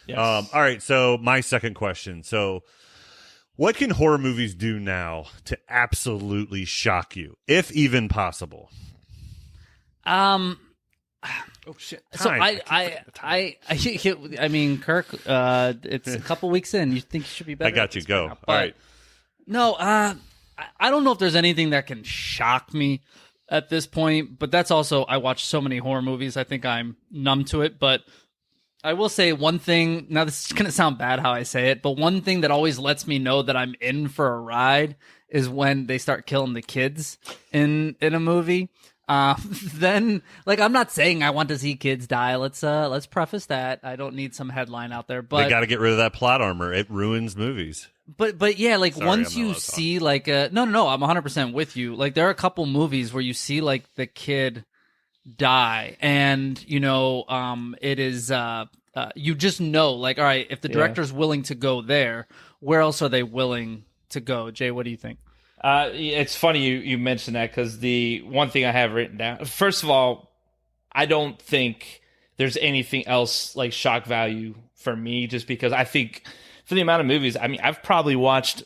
Yes. All right, so my second question. So what can horror movies do now to absolutely shock you, if even possible? Oh shit. So Time. I mean, Kirk, it's a couple weeks in. You think you should be better? I got you. Go. All right. No, I don't know if there's anything that can shock me at this point, but that's also, I watch so many horror movies. I think I'm numb to it, but I will say one thing. Now, this is going to sound bad how I say it, but one thing that always lets me know that I'm in for a ride is when they start killing the kids in a movie. Then, like, I'm not saying I want to see kids die. Let's preface that. I don't need some headline out there, but They got to get rid of that plot armor. It ruins movies. But yeah, like, Sorry, once I'm not you allowed to see like no, I'm 100% with you. Like, there are a couple movies where you see like the kid die, and it is you just know, like, all right, if the director's willing to go there, where else are they willing to go? Jay, what do you think? It's funny you mentioned that, because the one thing I have written down, first of all, I don't think there's anything else like shock value for me, just because I think for the amount of movies, I mean, I've probably watched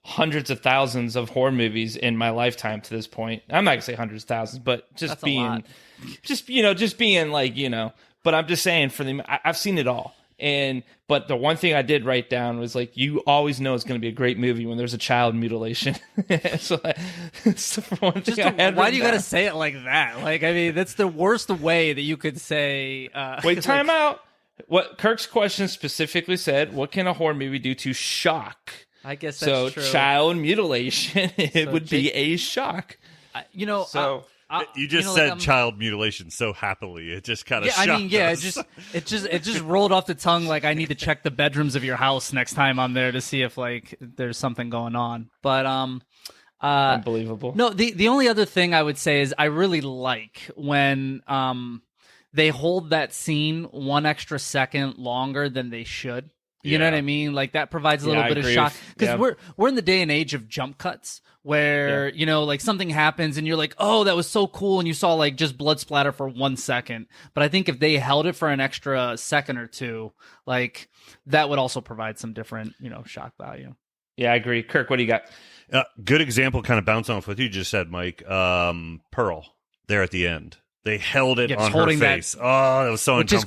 hundreds of thousands of horror movies in my lifetime to this point. I'm not gonna say hundreds of thousands, but That's a lot. just being like, but I'm just saying I've seen it all. But the one thing I did write down was, like, you always know it's going to be a great movie when there's a child mutilation. So that's the one thing I had. Why do you got got to say it like that? Like, I mean, that's the worst way that you could say. Wait, time out. What Kirk's question specifically said, what can a horror movie do to shock? I guess that's true. Child mutilation, it would be a shock. You just said child mutilation so happily. It just kind of shocked us. it just rolled off the tongue. Like, I need to check the bedrooms of your house next time I'm there to see if, like, there's something going on. But Unbelievable. No, the only other thing I would say is I really like when they hold that scene one extra second longer than they should. You know what I mean? Like, that provides a little bit of shock, because we're in the day and age of jump cuts where, like, something happens and you're like, oh, that was so cool. And you saw, like, just blood splatter for 1 second. But I think if they held it for an extra second or two, like, that would also provide some different, shock value. Yeah, I agree. Kirk, what do you got? Good example, kind of bouncing off what you just said, Mike. Pearl, there at the end. They held it on her face. Oh, that was so uncomfortable.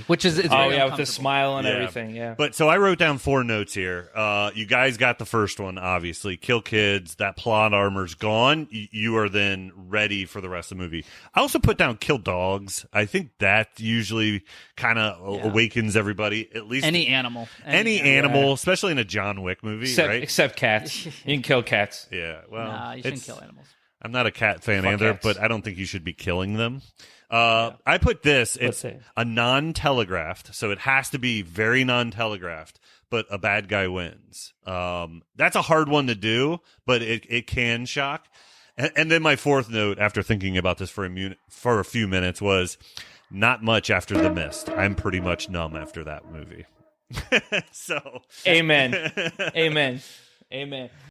Which is creepy. It's very with the smile and everything. Yeah. But so I wrote down 4 notes here. You guys got the first one, obviously. Kill kids. That plot armor's gone. You are then ready for the rest of the movie. I also put down kill dogs. I think that usually kind of awakens everybody. At least any animal, especially in a John Wick movie, right? Except cats. You can kill cats. Yeah. Well, nah, you shouldn't kill animals. I'm not a cat fan either, cats. but I don't think you should be killing them. I put this. It's a non-telegraphed, so it has to be very non-telegraphed, but a bad guy wins. That's a hard one to do, but it can shock. And then my fourth note, after thinking about this for a few minutes, was not much after The Mist. I'm pretty much numb after that movie. So, Amen. Amen. Amen.